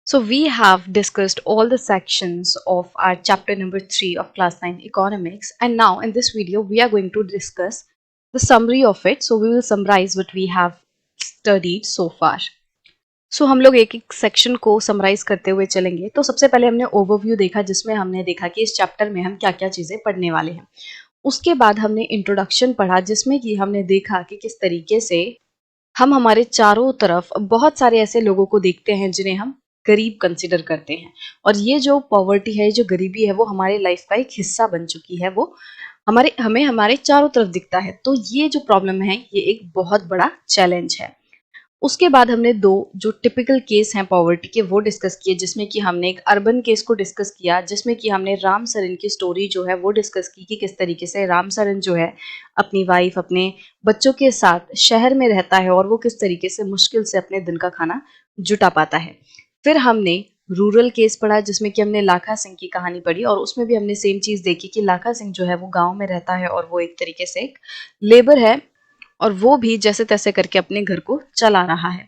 So we have discussed all the sections of our chapter number 3 of class 9 economics, and now in this video we are going to discuss the summary of it. So we will summarize what we have studied so far. So हम लोग एक एक section को summarise करते हुए चलेंगे। तो सबसे पहले हमने ओवरव्यू देखा जिसमें हमने देखा कि इस चैप्टर में हम क्या क्या चीज़ें पढ़ने वाले हैं। उसके बाद हमने इंट्रोडक्शन पढ़ा जिसमें कि हमने देखा कि किस तरीके से हम हमारे चारों तरफ बहुत सारे ऐसे लोगों को देखते हैं जिन्हें हम गरीब कंसिडर करते हैं, और ये जो पॉवर्टी है, जो गरीबी है, वो हमारे लाइफ का एक हिस्सा बन चुकी है। वो हमें हमारे चारों तरफ दिखता है। तो ये जो प्रॉब्लम है ये एक बहुत बड़ा चैलेंज है। उसके बाद हमने दो जो टिपिकल केस हैं पॉवर्टी के वो डिस्कस किए, जिसमें कि हमने एक अर्बन केस को डिस्कस किया, जिसमें कि हमने राम सरन की स्टोरी जो है वो डिस्कस की कि किस तरीके से राम सरन जो है अपनी वाइफ, अपने बच्चों के साथ शहर में रहता है और वो किस तरीके से मुश्किल से अपने दिन का खाना जुटा पाता है। फिर हमने रूरल केस पढ़ा जिसमें कि हमने लाखा सिंह की कहानी पढ़ी, और उसमें भी हमने सेम चीज देखी कि लाखा सिंह जो है वो गाँव में रहता है और वो एक तरीके से एक लेबर है, और वो भी जैसे तैसे करके अपने घर को चला रहा है।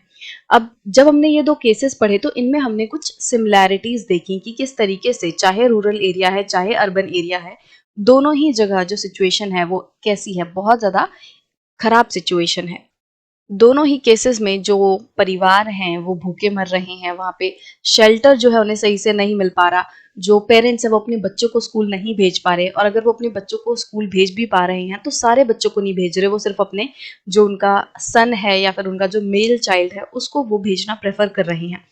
अब जब हमने ये दो केसेस पढ़े तो इनमें हमने कुछ सिमिलैरिटीज देखी कि किस तरीके से चाहे रूरल एरिया है चाहे अर्बन एरिया है, दोनों ही जगह जो सिचुएशन है वो कैसी है, बहुत ज्यादा खराब सिचुएशन है। दोनों ही केसेस में जो परिवार हैं वो भूखे मर रहे हैं, वहाँ पे शेल्टर जो है उन्हें सही से नहीं मिल पा रहा, जो पेरेंट्स हैं वो अपने बच्चों को स्कूल नहीं भेज पा रहे, और अगर वो अपने बच्चों को स्कूल भेज भी पा रहे हैं तो सारे बच्चों को नहीं भेज रहे, वो सिर्फ अपने जो उनका सन है या फिर उनका जो मेल चाइल्ड है उसको वो भेजना प्रेफर कर रहे हैं।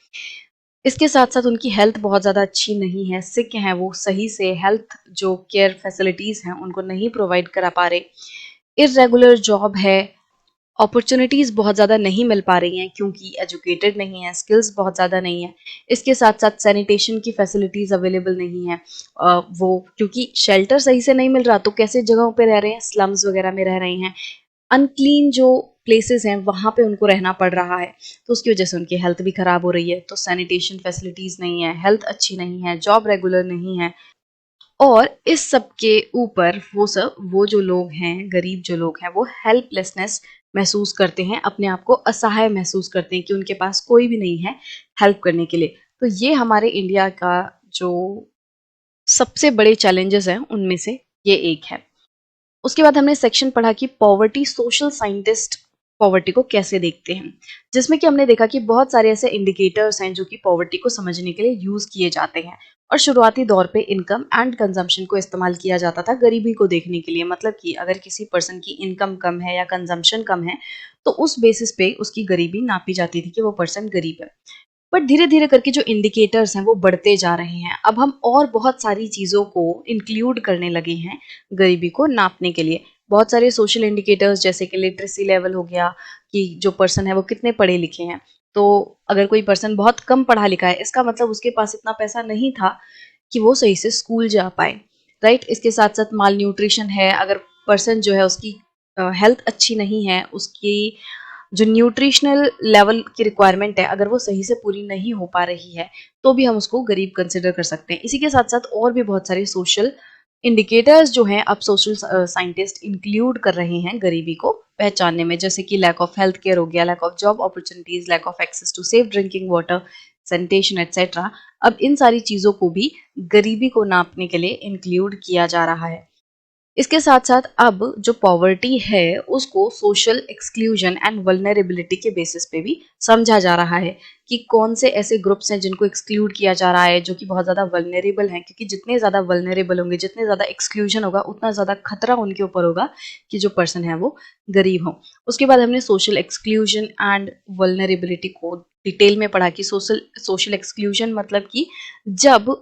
इसके साथ साथ उनकी हेल्थ बहुत ज़्यादा अच्छी नहीं है, सिक हैं, वो सही से हेल्थ जो केयर फैसिलिटीज़ हैं उनको नहीं प्रोवाइड करा पा रहे। इरेगुलर जॉब है, अपॉर्चुनिटीज़ बहुत ज़्यादा नहीं मिल पा रही हैं क्योंकि एजुकेटेड नहीं है, स्किल्स बहुत ज़्यादा नहीं है। इसके साथ साथ सैनिटेशन की फैसिलिटीज़ अवेलेबल नहीं है। वो क्योंकि शेल्टर सही से नहीं मिल रहा तो कैसे जगहों पे रह रहे हैं, स्लम्स वगैरह में रह रहे हैं, अनक्लीन जो प्लेसेस हैं वहाँ पे उनको रहना पड़ रहा है, तो उसकी वजह से उनकी हेल्थ भी ख़राब हो रही है। तो सैनिटेशन फैसिलिटीज़ नहीं है, हेल्थ अच्छी नहीं है, जॉब रेगुलर नहीं है, और इस सब के ऊपर वो जो लोग हैं, गरीब जो लोग हैं, वो हेल्पलेसनेस महसूस करते हैं, अपने आप को असहाय महसूस करते हैं कि उनके पास कोई भी नहीं है हेल्प करने के लिए। तो ये हमारे इंडिया का जो सबसे बड़े चैलेंजेस हैं उनमें से ये एक है। उसके बाद हमने सेक्शन पढ़ा कि पॉवर्टी सोशल साइंटिस्ट पॉवर्टी को कैसे देखते हैं, जिसमें कि हमने देखा कि बहुत सारे ऐसे इंडिकेटर्स हैं जो कि पॉवर्टी को समझने के लिए यूज किए जाते हैं, और शुरुआती दौर पे इनकम एंड कंजम्पशन को इस्तेमाल किया जाता था गरीबी को देखने के लिए। मतलब कि अगर किसी पर्सन की इनकम कम है या कंजम्पशन कम है तो उस बेसिस पे उसकी गरीबी नापी जाती थी कि वो पर्सन गरीब है। बट धीरे धीरे करके जो इंडिकेटर्स हैं वो बढ़ते जा रहे हैं। अब हम और बहुत सारी चीज़ों को इंक्लूड करने लगे हैं गरीबी को नापने के लिए। बहुत सारे सोशल इंडिकेटर्स जैसे कि लिटरेसी लेवल हो गया, कि जो पर्सन है वो कितने पढ़े लिखे हैं। तो अगर कोई पर्सन बहुत कम पढ़ा लिखा है इसका मतलब उसके पास इतना पैसा नहीं था कि वो सही से स्कूल जा पाए, राइट। इसके साथ साथ माल न्यूट्रिशन है, अगर पर्सन जो है उसकी हेल्थ अच्छी नहीं है, उसकी जो न्यूट्रिशनल लेवल की रिक्वायरमेंट है अगर वो सही से पूरी नहीं हो पा रही है तो भी हम उसको गरीब कंसिडर कर सकते हैं। इसी के साथ साथ और भी बहुत सारे सोशल इंडिकेटर्स जो हैं अब सोशल साइंटिस्ट इंक्लूड कर रहे हैं गरीबी को पहचानने में, जैसे कि लैक ऑफ हेल्थ केयर हो गया, lack of job opportunities, lack of access to safe drinking water, sanitation etcetera. अब इन सारी चीज़ों को भी गरीबी को नापने के लिए इंक्लूड किया जा रहा है। इसके साथ साथ अब जो पॉवर्टी है उसको सोशल एक्सक्लूजन एंड वल्नरेबिलिटी के बेसिस पे भी समझा जा रहा है कि कौन से ऐसे ग्रुप्स हैं जिनको एक्सक्लूड किया जा रहा है जो कि बहुत ज़्यादा वल्नरेबल हैं, क्योंकि जितने ज़्यादा वल्नरेबल होंगे, जितने ज़्यादा एक्सक्लूजन होगा, उतना ज़्यादा खतरा उनके ऊपर होगा कि जो पर्सन है वो गरीब हो। उसके बाद हमने सोशल एक्सक्लूजन एंड वल्नरेबिलिटी को डिटेल में पढ़ा कि सोशल एक्सक्लूजन मतलब कि जब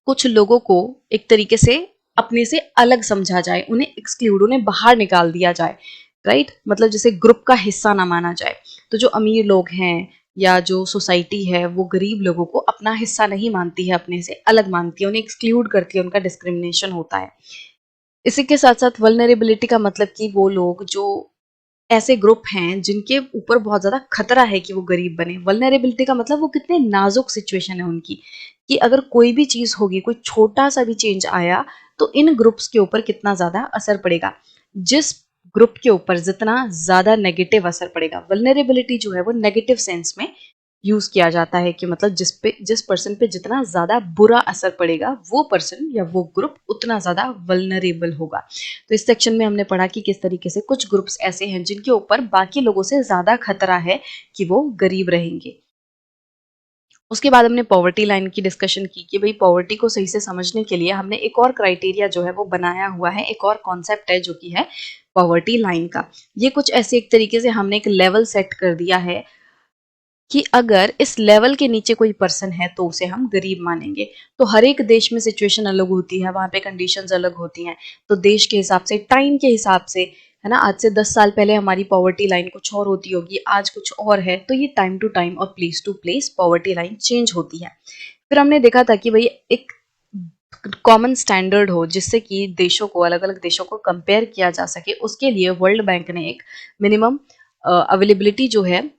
कुछ लोगों को एक तरीके से अपने से अलग समझा जाए, उन्हें एक्सक्लूड, उन्हें बाहर निकाल दिया जाए, राइट। मतलब जैसे ग्रुप का हिस्सा ना माना जाए। तो जो अमीर लोग हैं या जो सोसाइटी है वो गरीब लोगों को अपना हिस्सा नहीं मानती है, अपने से अलग मानती है, उन्हें एक्सक्लूड करती है, उनका डिस्क्रिमिनेशन होता है। इसी के साथ साथ वल्नरेबिलिटी का मतलब कि वो लोग जो ऐसे ग्रुप हैं जिनके ऊपर बहुत ज़्यादा खतरा है कि वो गरीब बने। वल्नरेबिलिटी का मतलब वो कितने नाजुक सिचुएशन है उनकी, कि अगर कोई भी चीज़ होगी, कोई छोटा सा भी चेंज आया तो इन ग्रुप्स के ऊपर कितना ज़्यादा असर पड़ेगा। जिस ग्रुप के ऊपर जितना ज़्यादा नेगेटिव असर पड़ेगा, वल्नरेबिलिटी जो है वो नेगेटिव सेंस में यूज किया जाता है कि मतलब जिस पर्सन पे जितना ज्यादा बुरा असर पड़ेगा वो पर्सन या वो ग्रुप उतना ज्यादा वल्नरेबल होगा। तो इस सेक्शन में हमने पढ़ा कि किस तरीके से कुछ ग्रुप्स ऐसे हैं जिनके ऊपर बाकी लोगों से ज्यादा खतरा है कि वो गरीब रहेंगे। उसके बाद हमने पॉवर्टी लाइन की डिस्कशन की कि भाई पॉवर्टी को सही से समझने के लिए हमने एक और क्राइटेरिया जो है वो बनाया हुआ है, एक और कॉन्सेप्ट है जो कि है पॉवर्टी लाइन का। ये कुछ ऐसे एक तरीके से हमने एक लेवल सेट कर दिया है कि अगर इस लेवल के नीचे कोई पर्सन है तो उसे हम गरीब मानेंगे। तो हर एक देश में सिचुएशन अलग होती है, वहां पे कंडीशंस अलग होती हैं। तो देश के हिसाब से, टाइम के हिसाब से, है ना, आज से 10 साल पहले हमारी पॉवर्टी लाइन कुछ और होती होगी, आज कुछ और है। तो ये टाइम टू टाइम और place to place poverty line change होती है। फिर हमने देखा था कि भाई एक कॉमन स्टैंडर्ड हो जिससे कि देशों को, अलग अलग देशों को कंपेयर किया जा सके, उसके लिए वर्ल्ड बैंक ने एक मिनिमम अवेलेबिलिटी जो है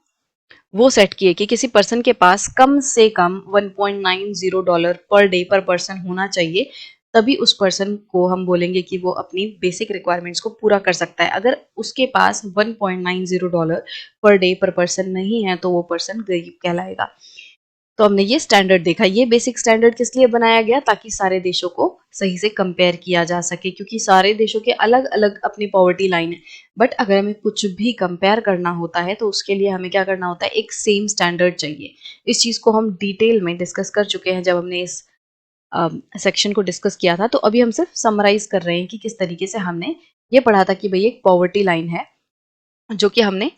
वो सेट किए कि किसी पर्सन के पास कम से कम $1.90 पर डे पर पर्सन होना चाहिए। तभी उस पर्सन को हम बोलेंगे कि वो अपनी बेसिक रिक्वायरमेंट्स को पूरा कर सकता है। अगर उसके पास $1.90 पर डे पर पर्सन नहीं है तो वो पर्सन गरीब कहलाएगा। तो हमने ये स्टैंडर्ड देखा। ये बेसिक स्टैंडर्ड किस लिए बनाया गया? ताकि सारे देशों को सही से कंपेयर किया जा सके, क्योंकि सारे देशों के अलग अलग अपनी पॉवर्टी लाइन है। बट अगर हमें कुछ भी कंपेयर करना होता है तो उसके लिए हमें क्या करना होता है? एक सेम स्टैंडर्ड चाहिए। इस चीज को हम डिटेल में डिस्कस कर चुके हैं जब हमने इस सेक्शन को डिस्कस किया था। तो अभी हम सिर्फ समराइज कर रहे हैं कि किस तरीके से हमने ये पढ़ा था कि भाई एक पॉवर्टी लाइन है जो कि हमने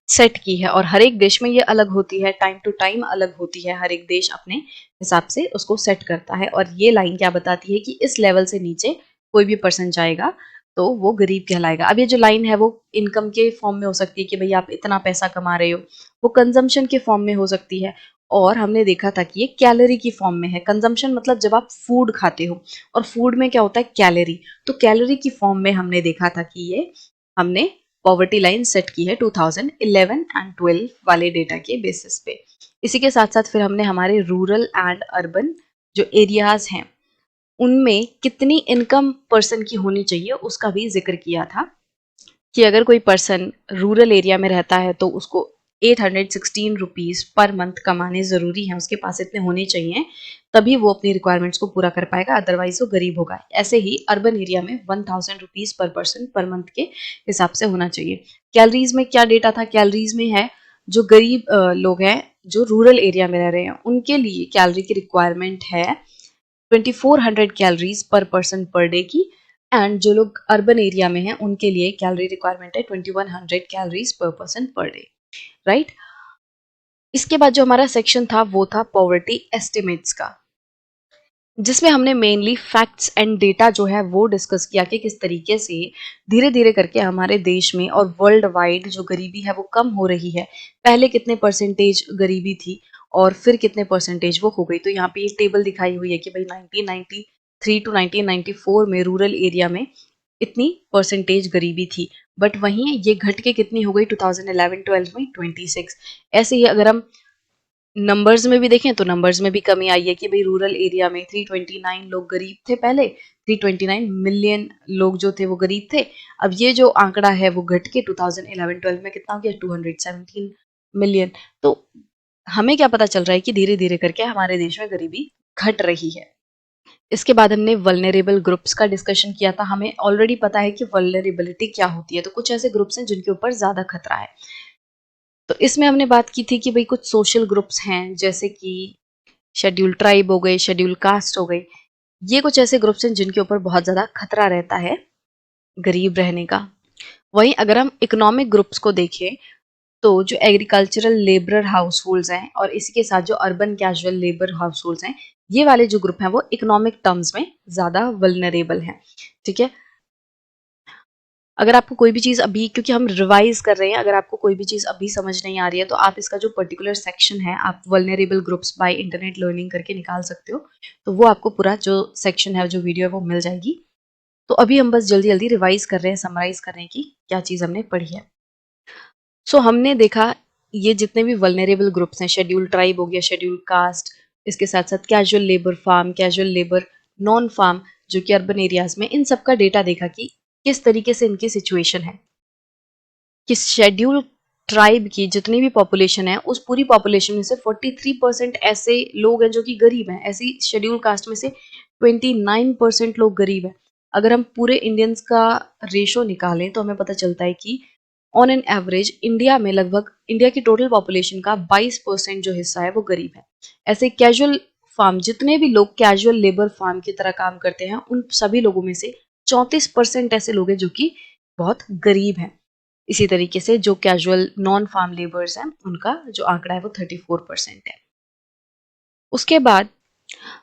सेट की है, और हर एक देश में ये अलग होती है, टाइम टू टाइम अलग होती है। हर एक देश अपने हिसाब से उसको सेट करता है। और ये लाइन क्या बताती है कि इस लेवल से नीचे कोई भी पर्सन जाएगा तो वो गरीब कहलाएगा। अब ये जो लाइन है वो इनकम के फॉर्म में हो सकती है कि भाई आप इतना पैसा कमा रहे हो, वो कंजम्पशन के फॉर्म में हो सकती है, और हमने देखा था कि ये कैलोरी की फॉर्म में है। कंजम्पशन मतलब जब आप फूड खाते हो, और फूड में क्या होता है? कैलोरी। तो कैलोरी की फॉर्म में हमने देखा था कि ये हमने पॉवर्टी लाइन सेट की है 2011 एंड 12 वाले डेटा के बेसिस पे। इसी के साथ साथ फिर हमने हमारे रूरल एंड अर्बन जो एरियाज हैं उनमें कितनी इनकम पर्सन की होनी चाहिए उसका भी जिक्र किया था कि अगर कोई पर्सन रूरल एरिया में रहता है तो उसको 816 रुपीज पर मंथ कमाने जरूरी है, उसके पास इतने होने चाहिए, तभी वो अपनी रिक्वायरमेंट्स को पूरा कर पाएगा, अदरवाइज वो गरीब होगा। ऐसे ही अर्बन एरिया में 1000 rupees per person per month के हिसाब से होना चाहिए। कैलोरीज में क्या डेटा था? कैलोरीज में है जो गरीब लोग हैं जो रूरल एरिया में रह रहे हैं उनके लिए कैलोरी की रिक्वायरमेंट है 2400 कैलोरीज पर पर्सन पर डे की, एंड जो लोग अर्बन एरिया में हैं उनके लिए कैलोरी रिक्वायरमेंट है 2100 कैलोरीज पर पर्सन पर डे, राइट। इसके बाद जो हमारा सेक्शन था वो था पॉवर्टी एस्टिमेट्स का, जिसमें हमने मेनली फैक्ट्स एंड डेटा जो है वो डिस्कस किया कि किस तरीके से धीरे धीरे करके हमारे देश में और वर्ल्ड वाइड जो गरीबी है वो कम हो रही है। पहले कितने परसेंटेज गरीबी थी और फिर कितने परसेंटेज वो हो गई। तो यहाँ पे एक टेबल दिखाई हुई है कि भाई 1993 टू 1994 में रूरल एरिया में इतनी परसेंटेज गरीबी थी, बट वहीं ये घट के कितनी हो गई 2011-12 में 26। ऐसे ही अगर हम नंबर्स में भी देखें तो नंबर्स में भी कमी आई है कि भाई रूरल एरिया में 329 लोग गरीब थे पहले, 329 मिलियन लोग जो थे वो गरीब थे। अब ये जो आंकड़ा है वो घट के 2011-12 में कितना हो गया? 217 मिलियन। तो हमें क्या पता चल रहा है कि धीरे धीरे करके हमारे देश में गरीबी घट रही है। इसके बाद हमने वल्नरेबल ग्रुप्स का डिस्कशन किया था। हमें ऑलरेडी पता है कि वल्नरेबिलिटी क्या होती है, तो कुछ ऐसे ग्रुप्स हैं जिनके ऊपर ज्यादा खतरा है। तो इसमें हमने बात की थी कि भाई कुछ सोशल ग्रुप्स हैं जैसे कि शेड्यूल ट्राइब हो गए, शेड्यूल कास्ट हो गई। ये कुछ ऐसे ग्रुप्स हैं जिनके ऊपर बहुत ज्यादा खतरा रहता है गरीब रहने का। वहीं अगर हम इकोनॉमिक ग्रुप्स को देखें तो जो एग्रीकल्चरल लेबर हाउस होल्ड्स हैं और इसी के साथ जो urban casual labour house holds हैं, ये वाले जो ग्रुप हैं वो इकोनॉमिक टर्म्स में ज्यादा वल्नरेबल हैं। ठीक है। अगर आपको कोई भी चीज़ अभी, क्योंकि हम रिवाइज कर रहे हैं, अगर आपको कोई भी चीज़ अभी समझ नहीं आ रही है तो आप इसका जो पर्टिकुलर सेक्शन है आप vulnerable groups bye internet learning करके निकाल सकते हो। तो वो आपको पूरा जो सेक्शन है, जो वीडियो है वो मिल जाएगी। तो अभी हम बस जल्दी जल्दी रिवाइज कर रहे हैं, समराइज कर रहे हैं कि क्या चीज़ हमने पढ़ी है। सो हमने देखा ये जितने भी वल्नरेबल ग्रुप्स हैं, शेड्यूल ट्राइब हो गया, शेड्यूल कास्ट, इसके साथ साथ casual labour, farm casual labour, non farm जो कि अर्बन एरियाज में, इन सबका डेटा देखा कि किस तरीके से इनकी सिचुएशन है। कि शेड्यूल ट्राइब की जितनी भी पॉपुलेशन है उस पूरी पॉपुलेशन में से 43% ऐसे लोग हैं जो कि गरीब हैं। ऐसी शेड्यूल कास्ट में से 29% लोग गरीब हैं। अगर हम पूरे इंडियंस का रेशो निकालें तो हमें पता चलता है कि ऑन एन एवरेज इंडिया में लगभग इंडिया की टोटल पॉपुलेशन का 22% जो हिस्सा है वो गरीब है। ऐसे कैजुअल फार्म जितने भी लोग कैजुअल लेबर फार्म की तरह काम करते हैं उन सभी लोगों में से 34% ऐसे लोग हैं जो कि बहुत गरीब हैं। इसी तरीके से जो कैजुअल नॉन फार्म लेबर्स हैं उनका जो आंकड़ा है वो 34% है। उसके बाद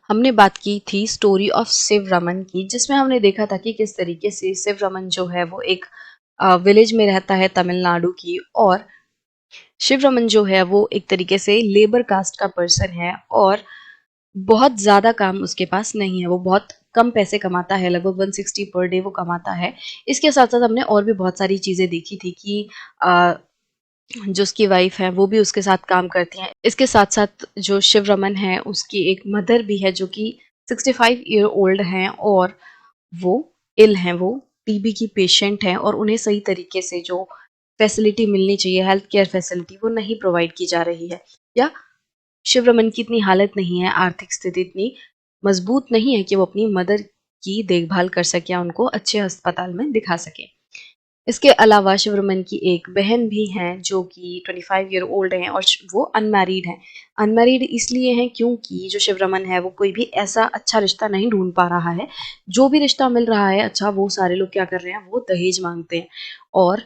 हमने बात की थी स्टोरी ऑफ शिव रमन की, जिसमें हमने देखा था कि किस तरीके से शिव रमन जो है वो एक विलेज में रहता है तमिलनाडु की, और शिव रमन जो है वो एक तरीके से लेबर कास्ट का पर्सन है और बहुत ज़्यादा काम उसके पास नहीं है। वो बहुत कम पैसे कमाता है, लगभग 160 पर डे वो कमाता है। इसके साथ साथ हमने और भी बहुत सारी चीज़ें देखी थी कि जो उसकी वाइफ है वो भी उसके साथ काम करती हैं। इसके साथ साथ जो शिव रमन है उसकी एक मदर भी है जो कि 65 ईयर ओल्ड हैं और वो इल हैं, वो टीबी की पेशेंट हैं और उन्हें सही तरीके से जो फैसिलिटी मिलनी चाहिए, हेल्थ केयर फैसिलिटी, वो नहीं प्रोवाइड की जा रही है। या शिव रमन की इतनी हालत नहीं है, आर्थिक स्थिति इतनी मजबूत नहीं है कि वो अपनी मदर की देखभाल कर सके या उनको अच्छे अस्पताल में दिखा सके। इसके अलावा शिवरमन की एक बहन भी हैं जो कि 25 ईयर ओल्ड हैं और वो अनमैरिड हैं। अनमैरिड इसलिए हैं क्योंकि जो शिवरमन है वो कोई भी ऐसा अच्छा रिश्ता नहीं ढूंढ पा रहा है। जो भी रिश्ता मिल रहा है अच्छा, वो सारे लोग क्या कर रहे हैं, वो दहेज मांगते हैं। और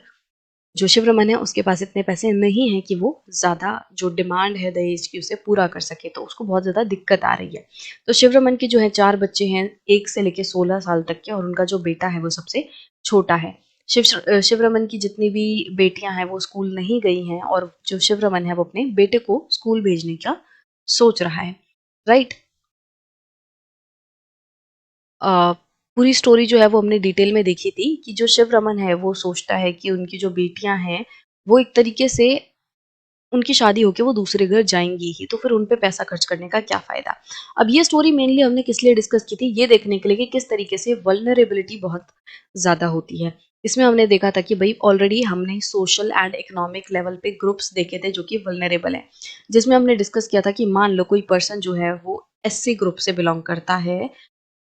जो शिवरमन है उसके पास इतने पैसे नहीं हैं कि वो ज़्यादा जो डिमांड है दहेज की उसे पूरा कर सके, तो उसको बहुत ज़्यादा दिक्कत आ रही है। तो शिवरमन की जो है 4 बच्चे हैं, 1 से लेके 16 साल तक के, और उनका जो बेटा है वो सबसे छोटा है। शिवरमन की जितनी भी बेटियां हैं वो स्कूल नहीं गई हैं और जो शिवरमन है वो अपने बेटे को स्कूल भेजने का सोच रहा है। राइट। पूरी स्टोरी जो है वो हमने डिटेल में देखी थी कि जो शिवरमन है वो सोचता है कि उनकी जो बेटियां हैं वो एक तरीके से उनकी शादी होके वो दूसरे घर जाएंगी ही, तो फिर उन पे पैसा खर्च करने का क्या फ़ायदा। अब ये स्टोरी मेनली हमने किस लिए डिस्कस की थी, ये देखने के लिए कि किस तरीके से वल्नरेबिलिटी बहुत ज़्यादा होती है। इसमें हमने देखा था कि भई ऑलरेडी हमने सोशल एंड इकोनॉमिक लेवल पे ग्रुप्स देखे थे जो कि वल्नरेबल हैं। जिसमें हमने डिस्कस किया था कि मान लो कोई पर्सन जो है वो एससी ग्रुप से बिलॉन्ग करता है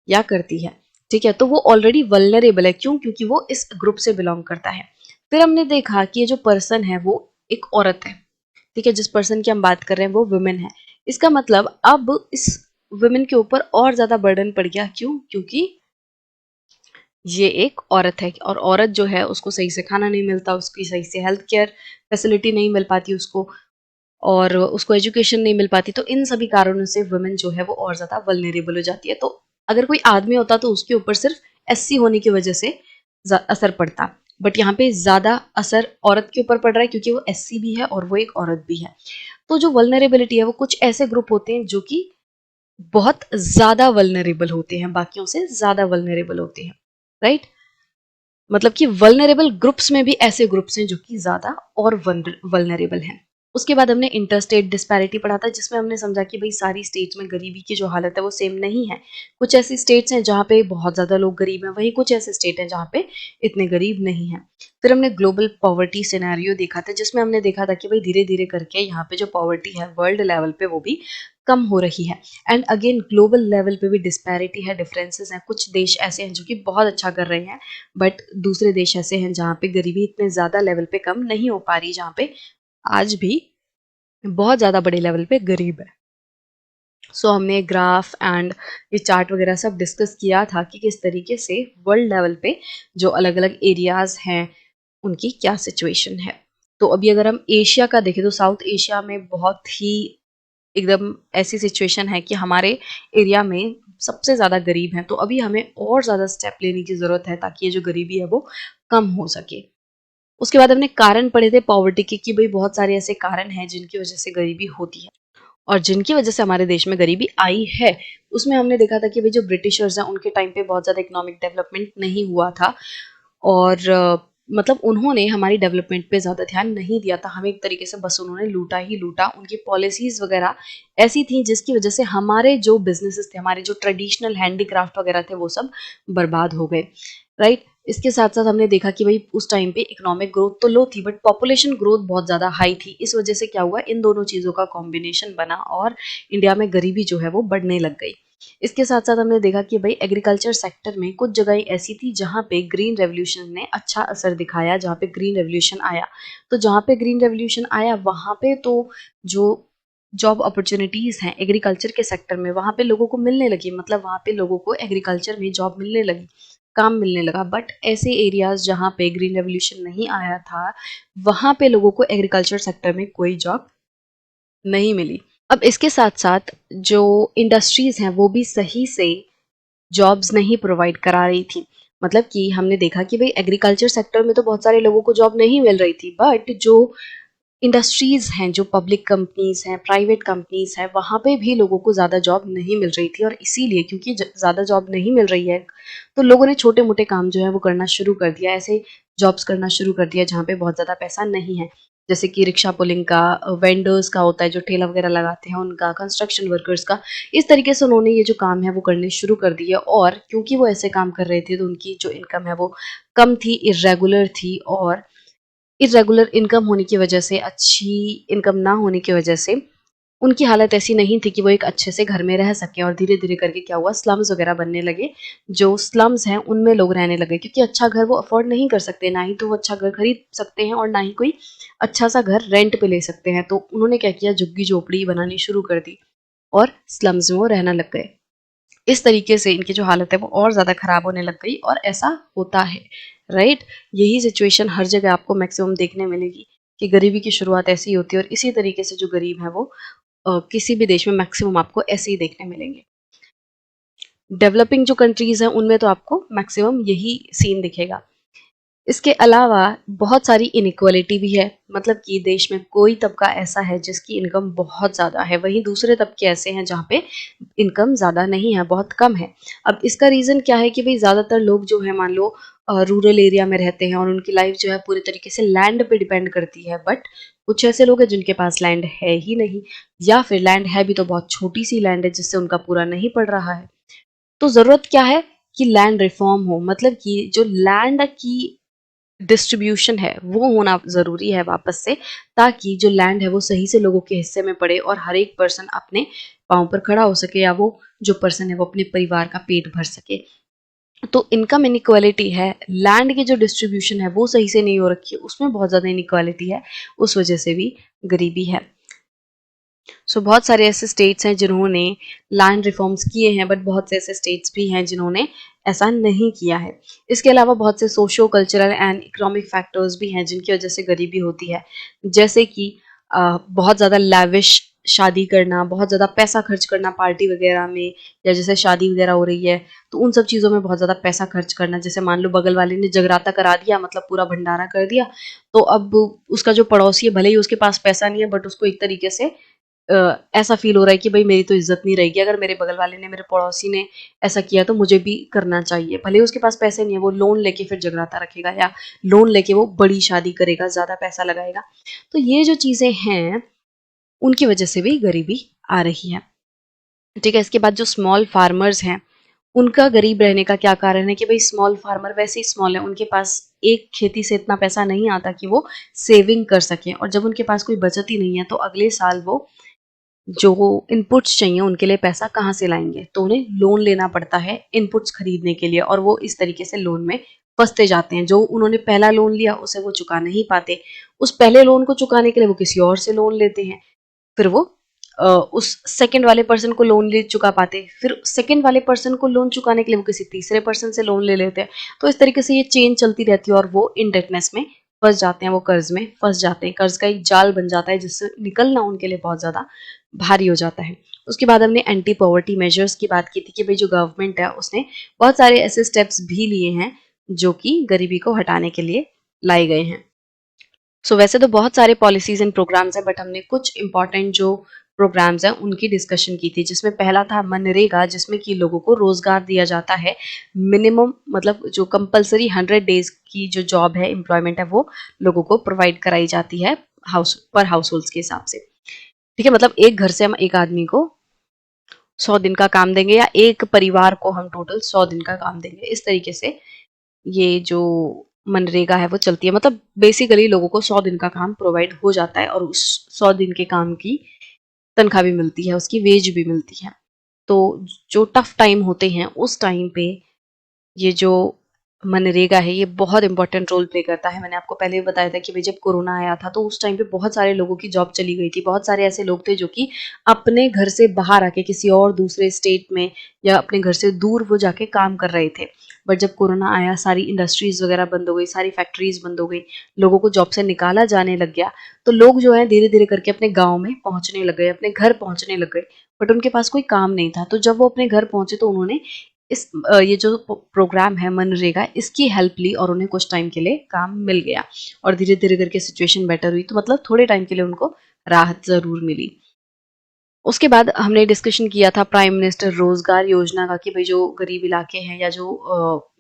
या करती है, ठीक है? तो वो ऑलरेडी वल्नरेबल है, क्यों? क्योंकि वो इस ग्रुप से बिलॉन्ग करता है। फिर हमने देखा कि ये जो पर्सन है वो एक औरत है। ठीक है, जिस पर्सन की हम बात कर रहे हैं वो वुमेन है। इसका मतलब अब इस वुमेन के ऊपर और ज़्यादा बर्डन पड़ गया, क्यों? क्योंकि ये एक औरत है और औरत जो है उसको सही से खाना नहीं मिलता, उसकी सही से हेल्थ केयर फैसिलिटी नहीं मिल पाती उसको, और उसको एजुकेशन नहीं मिल पाती। तो इन सभी कारणों से वुमेन जो है वो और ज़्यादा वल्नरेबल हो जाती है। तो अगर कोई आदमी होता तो उसके ऊपर सिर्फ एससी होने की वजह से असर पड़ता, बट यहाँ पे ज़्यादा असर औरत के ऊपर पड़ रहा है क्योंकि वो एससी भी है और वो एक औरत भी है। तो जो वल्नरेबिलिटी है वो कुछ ऐसे ग्रुप होते हैं जो कि बहुत ज़्यादा वल्नरेबल होते हैं, बाकियों से ज़्यादा वल्नरेबल होते हैं। राइट। मतलब कि वल्नरेबल ग्रुप्स में भी ऐसे ग्रुप्स हैं जो कि ज़्यादा और वल्नरेबल हैं। उसके बाद हमने इंटरस्टेट डिस्पैरिटी पढ़ा था, जिसमें हमने समझा कि भाई सारी स्टेट्स में गरीबी की जो हालत है वो सेम नहीं है। कुछ ऐसी स्टेट्स हैं जहाँ पे बहुत ज़्यादा लोग गरीब हैं, वहीं कुछ ऐसे स्टेट हैं जहाँ पे इतने गरीब नहीं हैं। फिर हमने ग्लोबल पॉवर्टी सिनेरियो देखा था, जिसमें हमने देखा था कि भाई धीरे धीरे करके यहाँ पे जो पॉवर्टी है वर्ल्ड लेवल पे वो भी कम हो रही है। एंड अगेन ग्लोबल लेवल पे भी डिस्पैरिटी है, डिफरेंसेस हैं। कुछ देश ऐसे हैं जो कि बहुत अच्छा कर रहे हैं, बट दूसरे देश ऐसे हैं जहाँ पे गरीबी इतने ज़्यादा लेवल पे कम नहीं हो पा रही, जहाँ पे आज भी बहुत ज़्यादा बड़े लेवल पे गरीब है। सो हमने ग्राफ एंड ये चार्ट वगैरह सब डिस्कस किया था कि किस तरीके से वर्ल्ड लेवल पे जो अलग अलग एरियाज हैं उनकी क्या सिचुएशन है। तो अभी अगर हम एशिया का देखें तो साउथ एशिया में बहुत ही एकदम ऐसी सिचुएशन है कि हमारे एरिया में सबसे ज़्यादा गरीब हैं। तो अभी हमें और ज़्यादा स्टेप लेने की ज़रूरत है ताकि ये जो गरीबी है वो कम हो सके। उसके बाद हमने कारण पढ़े थे पॉवर्टी के कि भाई बहुत सारे ऐसे कारण हैं जिनकी वजह से गरीबी होती है और जिनकी वजह से हमारे देश में गरीबी आई है। उसमें हमने देखा था कि भाई जो ब्रिटिशर्स हैं उनके टाइम पे बहुत ज़्यादा इकोनॉमिक डेवलपमेंट नहीं हुआ था और मतलब उन्होंने हमारी डेवलपमेंट पे ज़्यादा ध्यान नहीं दिया था। हमें एक तरीके से बस उन्होंने लूटा ही लूटा। उनकी पॉलिसीज़ वगैरह ऐसी थी जिसकी वजह से हमारे जो बिजनेसेस थे, हमारे जो ट्रेडिशनल हैंडीक्राफ्ट वगैरह थे वो सब बर्बाद हो गए। राइट। इसके साथ साथ हमने देखा कि भाई उस टाइम पे इकोनॉमिक ग्रोथ तो लो थी बट पॉपुलेशन ग्रोथ बहुत ज़्यादा हाई थी। इस वजह से क्या हुआ, इन दोनों चीज़ों का कॉम्बिनेशन बना और इंडिया में गरीबी जो है वो बढ़ने लग गई। इसके साथ साथ हमने देखा कि भाई एग्रीकल्चर सेक्टर में कुछ जगह ऐसी थी जहाँ पे ग्रीन रेवोल्यूशन ने अच्छा असर दिखाया, जहाँ पे ग्रीन रेवोल्यूशन आया। तो जहाँ पे ग्रीन रेवोल्यूशन आया वहाँ पे तो जो जॉब अपॉर्चुनिटीज हैं एग्रीकल्चर के सेक्टर में वहाँ पे लोगों को मिलने लगी, मतलब वहाँ पे लोगों को एग्रीकल्चर में जॉब मिलने लगी, काम मिलने लगा। बट ऐसे एरियाज जहाँ पे ग्रीन रेवोल्यूशन नहीं आया था वहाँ पे लोगों को एग्रीकल्चर सेक्टर में कोई जॉब नहीं मिली। अब इसके साथ साथ जो इंडस्ट्रीज हैं वो भी सही से जॉब्स नहीं प्रोवाइड करा रही थी। मतलब कि हमने देखा कि भाई एग्रीकल्चर सेक्टर में तो बहुत सारे लोगों को जॉब नहीं मिल रही थी, बट जो इंडस्ट्रीज हैं, जो पब्लिक कंपनीज हैं, प्राइवेट कंपनीज हैं, वहाँ पे भी लोगों को ज़्यादा जॉब नहीं मिल रही थी। और इसीलिए क्योंकि ज़्यादा जॉब नहीं मिल रही है तो लोगों ने छोटे मोटे काम जो है वो करना शुरू कर दिया, ऐसे जॉब्स करना शुरू कर दिया जहाँ पे बहुत ज़्यादा पैसा नहीं है। जैसे कि रिक्शा पुलिंग का, वेंडर्स का होता है जो ठेला वगैरह लगाते हैं उनका, कंस्ट्रक्शन वर्कर्स का। इस तरीके से उन्होंने ये जो काम है वो करने शुरू कर दिए और क्योंकि वो ऐसे काम कर रहे थे तो उनकी जो इनकम है वो कम थी, इर्रेगुलर थी। और इर्रेगुलर इनकम होने की वजह से, अच्छी इनकम ना होने की वजह से उनकी हालत ऐसी नहीं थी कि वो एक अच्छे से घर में रह सकें। और धीरे धीरे करके क्या हुआ, स्लम्स वगैरह बनने लगे। जो स्लम्स हैं उनमें लोग रहने लगे क्योंकि अच्छा घर वो अफोर्ड नहीं कर सकते, ना ही तो वो अच्छा घर खरीद सकते हैं और ना ही कोई अच्छा सा घर रेंट पे ले सकते हैं। तो उन्होंने क्या किया, झुग्गी झोपड़ी बनानी शुरू कर दी और स्लम्स में वो रहना लग गए। इस तरीके से इनकी जो हालत है वो और ज़्यादा ख़राब होने लग गई और ऐसा होता है, राइट। यही सिचुएशन हर जगह आपको मैक्सिमम देखने मिलेगी कि गरीबी की शुरुआत ऐसी ही होती है और इसी तरीके से जो गरीब है वो किसी भी देश में मैक्सिमम आपको ऐसे ही देखने मिलेंगे। डेवलपिंग जो कंट्रीज़ हैं उनमें तो आपको मैक्सिमम यही सीन दिखेगा। इसके अलावा बहुत सारी इनइक्वालिटी भी है, मतलब कि देश में कोई तबका ऐसा है जिसकी इनकम बहुत ज़्यादा है, वहीं दूसरे तबके ऐसे हैं जहाँ पे इनकम ज़्यादा नहीं है, बहुत कम है। अब इसका रीज़न क्या है कि भाई ज़्यादातर लोग जो है मान लो रूरल एरिया में रहते हैं और उनकी लाइफ जो है पूरी तरीके से लैंड पे डिपेंड करती है। बट कुछ ऐसे लोग हैं जिनके पास लैंड है ही नहीं, या फिर लैंड है भी तो बहुत छोटी सी लैंड है जिससे उनका पूरा नहीं पड़ रहा है। तो ज़रूरत क्या है कि लैंड रिफॉर्म हो, मतलब कि जो लैंड की डिस्ट्रीब्यूशन है वो होना ज़रूरी है वापस से, ताकि जो लैंड है वो सही से लोगों के हिस्से में पड़े और हर एक पर्सन अपने पाँव पर खड़ा हो सके, या वो जो पर्सन है वो अपने परिवार का पेट भर सके। तो इनकम इनइक्वालिटी है, लैंड की जो डिस्ट्रीब्यूशन है वो सही से नहीं हो रखी है, उसमें बहुत ज़्यादा इनइक्वालिटी है, उस वजह से भी गरीबी है। सो बहुत सारे ऐसे स्टेट्स हैं जिन्होंने लैंड रिफॉर्म्स किए हैं, बट बहुत से ऐसे स्टेट्स भी हैं जिन्होंने ऐसा नहीं किया है। इसके अलावा बहुत से socio cultural and economic factors भी हैं जिनकी वजह से गरीबी होती है। जैसे कि बहुत ज़्यादा लैविश शादी करना, बहुत ज़्यादा पैसा खर्च करना पार्टी वगैरह में, या जैसे शादी वगैरह हो रही है तो उन सब चीज़ों में बहुत ज़्यादा पैसा खर्च करना। जैसे मान लो बगल वाले ने जगराता करा दिया, मतलब पूरा भंडारा कर दिया, तो अब उसका जो पड़ोसी है भले ही उसके पास पैसा नहीं है बट उसको एक तरीके से ऐसा फील हो रहा है कि भाई मेरी तो इज्जत नहीं रहेगी, अगर मेरे बगल वाले ने, मेरे पड़ोसी ने ऐसा किया तो मुझे भी करना चाहिए। भले ही उसके पास पैसे नहीं है, वो लोन लेके फिर जगराता रखेगा या लोन लेके वो बड़ी शादी करेगा, ज़्यादा पैसा लगाएगा। तो ये जो चीज़ें हैं उनकी वजह से भी गरीबी आ रही है। ठीक है, इसके बाद जो स्मॉल फार्मर्स हैं उनका गरीब रहने का क्या कारण है कि भाई स्मॉल फार्मर वैसे ही स्मॉल है, उनके पास एक खेती से इतना पैसा नहीं आता कि वो सेविंग कर सकें, और जब उनके पास कोई बचत ही नहीं है तो अगले साल वो जो इनपुट्स चाहिए उनके लिए पैसा कहाँ से लाएंगे, तो उन्हें लोन लेना पड़ता है इनपुट्स खरीदने के लिए, और वो इस तरीके से लोन में फंसते जाते हैं। जो उन्होंने पहला लोन लिया उसे वो चुका नहीं पाते, उस पहले लोन को चुकाने के लिए वो किसी और से लोन लेते हैं, फिर वो उस सेकंड वाले पर्सन को लोन ले चुका पाते, फिर सेकंड वाले पर्सन को लोन चुकाने के लिए वो किसी तीसरे पर्सन से लोन ले लेते हैं। तो इस तरीके से ये चेन चलती रहती है और वो इंडेटनेस में फंस जाते हैं, वो कर्ज में फंस जाते हैं, कर्ज का एक जाल बन जाता है जिससे निकलना उनके लिए बहुत ज़्यादा भारी हो जाता है। उसके बाद हमने एंटी पॉवर्टी मेजर्स की बात की थी कि भाई जो गवर्नमेंट है उसने बहुत सारे ऐसे स्टेप्स भी लिए हैं जो कि गरीबी को हटाने के लिए लाए गए हैं। वैसे तो बहुत सारे पॉलिसीज एंड प्रोग्राम्स हैं, बट हमने कुछ इंपॉर्टेंट जो प्रोग्राम्स हैं उनकी डिस्कशन की थी, जिसमें पहला था मनरेगा, जिसमें कि लोगों को रोजगार दिया जाता है मिनिमम, मतलब जो कंपलसरी 100 डेज की जो जॉब है, एम्प्लॉयमेंट है, वो लोगों को प्रोवाइड कराई जाती है हाउस पर हाउस होल्ड्स के हिसाब से। ठीक है, मतलब एक घर से हम एक आदमी को 100 दिन का काम देंगे, या एक परिवार को हम टोटल 100 दिन का काम देंगे, इस तरीके से ये जो मनरेगा है वो चलती है। मतलब बेसिकली लोगों को 100 दिन का काम प्रोवाइड हो जाता है और उस 100 दिन के काम की तनख्वाह भी मिलती है, उसकी वेज भी मिलती है। तो जो टफ टाइम होते हैं उस टाइम पे ये जो मनरेगा है ये बहुत इंपॉर्टेंट रोल प्ले करता है। मैंने आपको पहले भी बताया था कि भाई जब कोरोना आया था तो उस टाइम पे बहुत सारे लोगों की जॉब चली गई थी। बहुत सारे ऐसे लोग थे जो कि अपने घर से बाहर आके किसी और दूसरे स्टेट में या अपने घर से दूर वो जाके काम कर रहे थे। बट जब कोरोना आया सारी इंडस्ट्रीज वगैरह बंद हो गई, सारी फैक्ट्रीज बंद हो गई, लोगों को जॉब से निकाला जाने लग गया। तो लोग जो है धीरे धीरे करके अपने गाँव में पहुंचने लग गए, अपने घर पहुंचने लग गए। बट उनके पास कोई काम नहीं था। तो जब वो अपने घर पहुंचे तो उन्होंने ये जो प्रोग्राम है मनरेगा इसकी हेल्प ली और उन्हें कुछ टाइम के लिए काम मिल गया और धीरे धीरे करके सिचुएशन बेटर हुई। तो मतलब थोड़े टाइम के लिए उनको राहत जरूर मिली। उसके बाद हमने डिस्कशन किया था प्राइम मिनिस्टर रोजगार योजना का कि भाई जो गरीब इलाके हैं या जो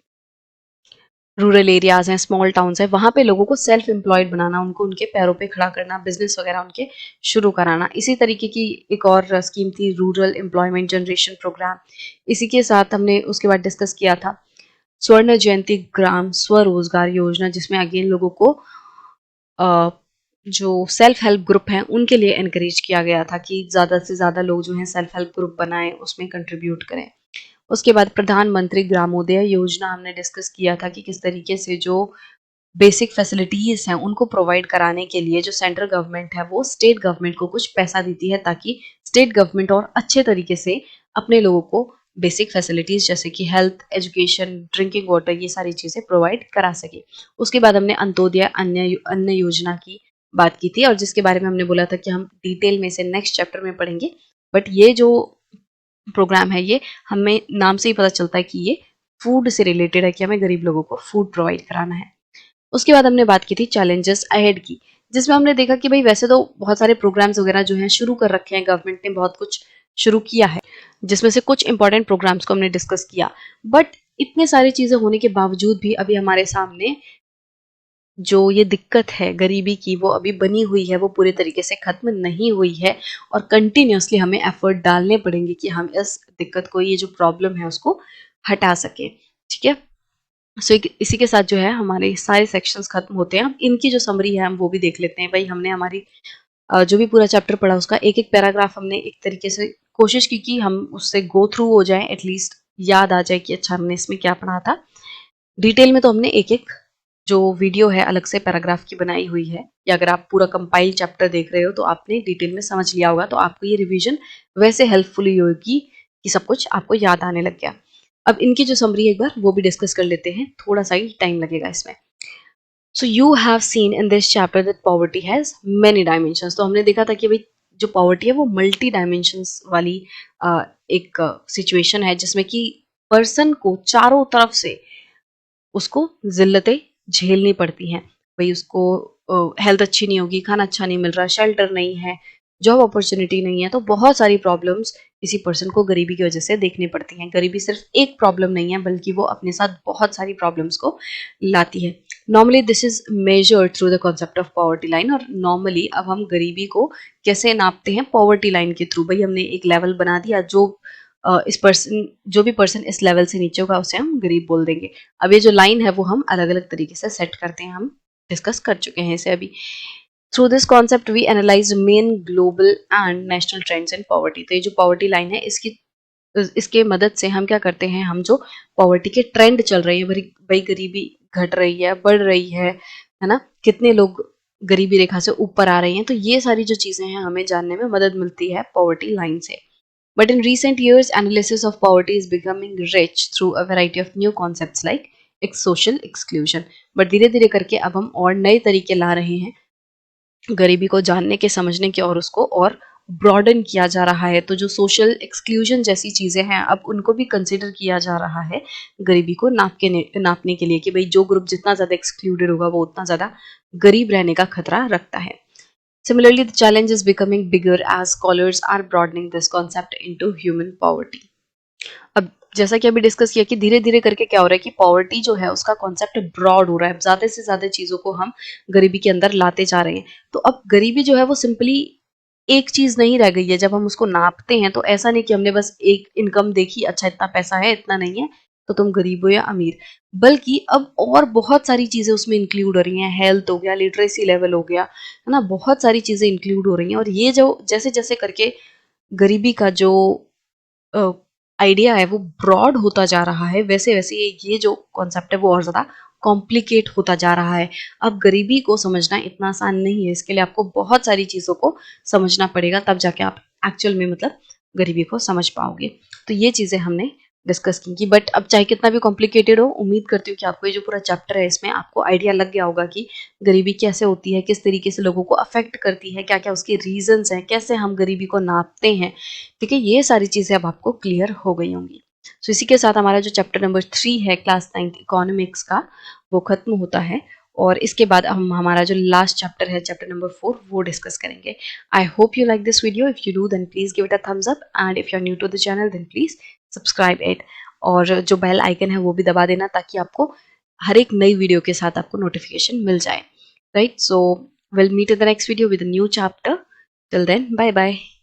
रूरल एरियाज हैं, स्मॉल टाउन्स हैं, वहाँ पे लोगों को सेल्फ एम्प्लॉयड बनाना, उनको उनके पैरों पे खड़ा करना, बिजनेस वगैरह उनके शुरू कराना। इसी तरीके की एक और स्कीम थी रूरल एम्प्लॉयमेंट जनरेशन प्रोग्राम। इसी के साथ हमने उसके बाद डिस्कस किया था स्वर्ण जयंती ग्राम स्वरोजगार योजना, जिसमें अगेन लोगों को अ, जो सेल्फ हेल्प ग्रुप हैं उनके लिए एनकरेज किया गया था कि ज़्यादा से ज़्यादा लोग जो हैं सेल्फ हेल्प ग्रुप बनाएं, उसमें कंट्रीब्यूट करें। उसके बाद प्रधानमंत्री ग्रामोदय योजना हमने डिस्कस किया था कि किस तरीके से जो बेसिक फैसिलिटीज हैं उनको प्रोवाइड कराने के लिए जो सेंट्रल गवर्नमेंट है वो स्टेट गवर्नमेंट को कुछ पैसा देती है ताकि स्टेट गवर्नमेंट और अच्छे तरीके से अपने लोगों को बेसिक फैसिलिटीज जैसे कि हेल्थ, एजुकेशन, ड्रिंकिंग वाटर ये सारी चीजें प्रोवाइड करा सके। उसके बाद हमने अंत्योदय अन्य अन्न योजना की बात की थी और जिसके बारे में हमने बोला था कि हम डिटेल में से नेक्स्ट चैप्टर में पढ़ेंगे। बट ये जो प्रोग्राम है ये हमें नाम से ही पता चलता है कि ये फूड से रिलेटेड है कि हमें गरीब लोगों को फूड प्रोवाइड कराना है। उसके बाद हमने बात की थी चैलेंजेस अहेड की, जिसमें हमने देखा कि भाई वैसे तो बहुत सारे प्रोग्राम्स वगैरह जो हैं शुरू कर रखे हैं, गवर्नमेंट ने बहुत कुछ शुरू किया है, जिसमें से कुछ इंपॉर्टेंट प्रोग्राम्स को हमने डिस्कस किया। बट इतने सारी चीजें होने के बावजूद भी अभी हमारे सामने जो ये दिक्कत है गरीबी की वो अभी बनी हुई है, वो पूरे तरीके से खत्म नहीं हुई है और कंटिन्यूअसली हमें एफर्ट डालने पड़ेंगे कि हम इस दिक्कत को, ये जो प्रॉब्लम है उसको हटा सके। ठीक है। सो इसी के साथ जो है हमारे सारे सेक्शंस खत्म होते हैं। अब इनकी जो समरी है हम वो भी देख लेते हैं। भाई हमने हमारी जो भी पूरा चैप्टर पढ़ा उसका एक एक पैराग्राफ हमने एक तरीके से कोशिश की कि हम उससे गो थ्रू हो जाए, एटलीस्ट याद आ जाए कि अच्छा हमने इसमें क्या पढ़ा था। डिटेल में तो हमने एक एक जो वीडियो है अलग से पैराग्राफ की बनाई हुई है, या अगर आप पूरा कंपाइल चैप्टर देख रहे हो तो आपने डिटेल में समझ लिया होगा, तो आपको ये रिवीजन वैसे हेल्पफुल होगी कि सब कुछ आपको याद आने लग गया। अब इनकी जो समरी है एक बार वो भी डिस्कस कर लेते हैं, थोड़ा सा ही टाइम लगेगा इसमें। So you have seen in this chapter that poverty has many dimensions. तो हमने देखा था कि भाई जो पॉवर्टी है वो मल्टी डायमेंशंस वाली एक सिचुएशन है जिसमें कि पर्सन को चारों तरफ से उसको ज़िल्लतें झेलनी पड़ती हैं। भई उसको हेल्थ अच्छी नहीं होगी, खाना अच्छा नहीं मिल रहा, शेल्टर नहीं है, जॉब अपॉर्च्युनिटी नहीं है, तो बहुत सारी प्रॉब्लम्स किसी पर्सन को गरीबी की वजह से देखनी पड़ती हैं। गरीबी सिर्फ एक प्रॉब्लम नहीं है बल्कि वो अपने साथ बहुत सारी प्रॉब्लम्स को लाती है। Normally this is measured through the concept of poverty line. और नॉर्मली अब हम गरीबी को कैसे नापते हैं? पॉवर्टी लाइन के थ्रू। भई हमने एक लेवल बना दिया, इस पर्सन जो भी पर्सन इस लेवल से नीचे होगा उसे हम गरीब बोल देंगे। अब ये जो लाइन है वो हम अलग-अलग तरीके से सेट करते हैं, हम डिस्कस कर चुके हैं इसे अभी। Through this concept we analyse main global and national trends in poverty. तो ये जो पॉवर्टी लाइन है इसके मदद से हम क्या करते हैं, हम जो पॉवर्टी के ट्रेंड चल रही है, भाई गरीबी घट रही है, बढ़ रही है ना? कितने लोग गरीबी रेखा से ऊपर आ रहे हैं, तो ये सारी जो चीजें हैं हमें जानने में मदद मिलती है पॉवर्टी लाइन से। But in recent years, analysis of poverty is becoming rich through a variety of new concepts like social exclusion. But धीरे धीरे करके अब हम और नए तरीके ला रहे हैं गरीबी को जानने के, समझने के, और उसको और ब्रॉडन किया जा रहा है। तो जो सोशल एक्सक्लूजन जैसी चीज़ें हैं अब उनको भी कंसिडर किया जा रहा है गरीबी को नापने के लिए कि भाई जो ग्रुप जितना ज़्यादा एक्सक्लूडेड होगा वो उतना ज़्यादा गरीब रहने का खतरा रखता है। Similarly, the challenge is becoming bigger as scholars are broadening this concept into human poverty. अब जैसा कि अभी डिस्कस किया कि धीरे धीरे करके क्या हो रहा है कि पॉवर्टी जो है उसका कॉन्सेप्ट ब्रॉड हो रहा है, ज्यादा से ज्यादा चीजों को हम गरीबी के अंदर लाते जा रहे हैं। तो अब गरीबी जो है वो सिंपली एक चीज नहीं रह गई है। जब हम उसको नापते हैं तो ऐसा नहीं कि हमने बस एक इनकम देखी, अच्छा इतना पैसा है इतना नहीं है, तो तुम गरीब हो या अमीर, बल्कि अब और बहुत सारी चीज़ें उसमें इंक्लूड हो रही हैं। हेल्थ हो गया, लिटरेसी लेवल हो गया, है ना, बहुत सारी चीज़ें इंक्लूड हो रही हैं। और ये जो जैसे जैसे करके गरीबी का जो आइडिया है वो ब्रॉड होता जा रहा है, वैसे वैसे ये जो कॉन्सेप्ट है वो और ज़्यादा कॉम्प्लिकेट होता जा रहा है। अब गरीबी को समझना इतना आसान नहीं है, इसके लिए आपको बहुत सारी चीज़ों को समझना पड़ेगा, तब जाके आप एक्चुअल में मतलब गरीबी को समझ पाओगे। तो ये चीज़ें हमने डिस्कस की। बट अब चाहे कितना भी कॉम्प्लिकेटेड हो, उम्मीद करती हूँ कि आपको ये जो पूरा चैप्टर है इसमें आपको आइडिया लग गया होगा कि गरीबी कैसे होती है, किस तरीके से लोगों को अफेक्ट करती है, क्या क्या उसके रीजंस हैं, कैसे हम गरीबी को नापते हैं। ठीक है, ये सारी चीज़ें अब आपको क्लियर हो गई होंगी। तो इसी के साथ हमारा जो चैप्टर नंबर 3 है क्लास 9 इकोनॉमिक्स का, वो खत्म होता है। और इसके बाद हम हमारा जो लास्ट चैप्टर है, चैप्टर नंबर 4, वो डिस्कस करेंगे। I hope you like this video. If you do then please give it a thumbs up, and if you are new to the channel then please subscribe it. और जो bell icon है वो भी दबा देना, ताकि आपको हर एक नई वीडियो के साथ आपको नोटिफिकेशन मिल जाए। Right, so we'll meet in the next video with a new chapter. Till then, bye bye.